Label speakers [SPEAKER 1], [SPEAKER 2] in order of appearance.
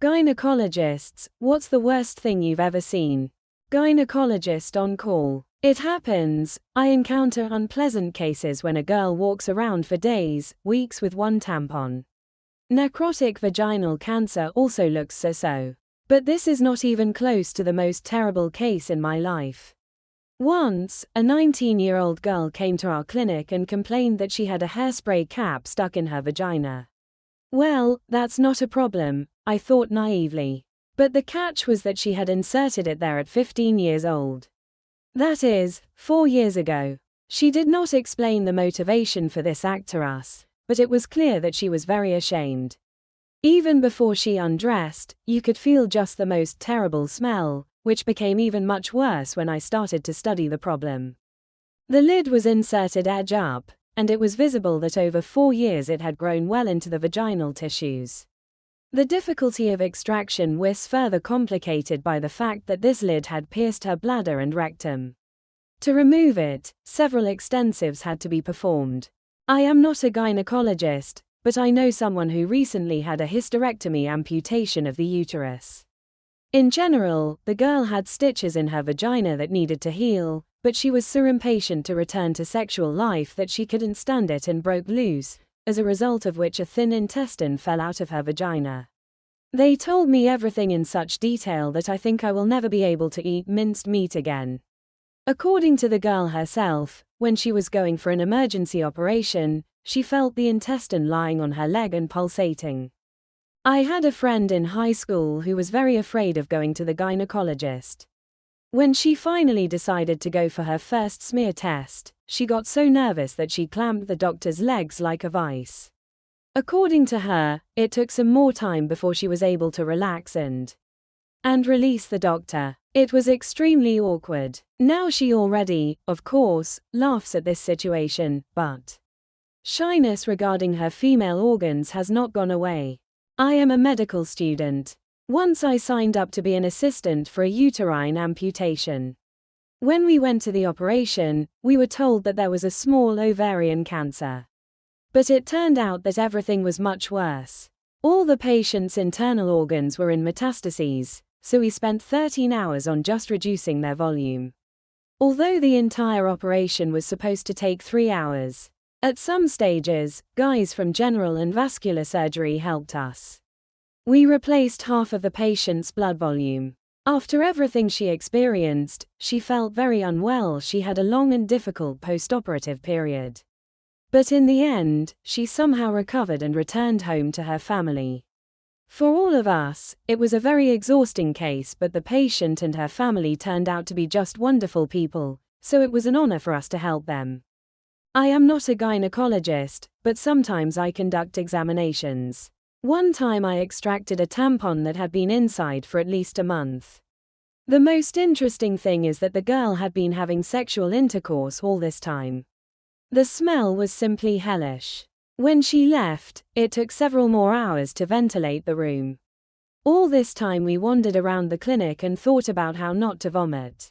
[SPEAKER 1] Gynecologists, what's the worst thing you've ever seen? Gynecologist on call. It happens. I encounter unpleasant cases when a girl walks around for days, weeks with one tampon. Necrotic vaginal cancer also looks so. But this is not even close to the most terrible case in my life. Once, a 19-year-old girl came to our clinic and complained that she had a hairspray cap stuck in her vagina. Well, that's not a problem, I thought naively. But the catch was that she had inserted it there at 15 years old. That is, 4 years ago. She did not explain the motivation for this act to us, but it was clear that she was very ashamed. Even before she undressed, you could feel just the most terrible smell, which became even much worse when I started to study the problem. The lid was inserted edge up, and it was visible that over 4 years it had grown well into the vaginal tissues. The difficulty of extraction was further complicated by the fact that this lid had pierced her bladder and rectum. To remove it, several extensives had to be performed. I am not a gynecologist, but I know someone who recently had a hysterectomy amputation of the uterus. In general, the girl had stitches in her vagina that needed to heal, but she was so impatient to return to sexual life that she couldn't stand it and broke loose, as a result of which a thin intestine fell out of her vagina. They told me everything in such detail that I think I will never be able to eat minced meat again. According to the girl herself, when she was going for an emergency operation, she felt the intestine lying on her leg and pulsating. I had a friend in high school who was very afraid of going to the gynecologist. When she finally decided to go for her first smear test, she got so nervous that she clamped the doctor's legs like a vice. According to her, it took some more time before she was able to relax and release the doctor. It was extremely awkward. Now she already, of course, laughs at this situation, but shyness regarding her female organs has not gone away. I am a medical student. Once I signed up to be an assistant for a uterine amputation. When we went to the operation, we were told that there was a small ovarian cancer. But it turned out that everything was much worse. All the patient's internal organs were in metastases, so we spent 13 hours on just reducing their volume. Although the entire operation was supposed to take 3 hours. At some stages, guys from general and vascular surgery helped us. We replaced half of the patient's blood volume. After everything she experienced, she felt very unwell. She had a long and difficult post-operative period. But in the end, she somehow recovered and returned home to her family. For all of us, it was a very exhausting case, but the patient and her family turned out to be just wonderful people, so it was an honor for us to help them. I am not a gynecologist, but sometimes I conduct examinations. One time I extracted a tampon that had been inside for at least a month. The most interesting thing is that the girl had been having sexual intercourse all this time. The smell was simply hellish. When she left, it took several more hours to ventilate the room. All this time we wandered around the clinic and thought about how not to vomit.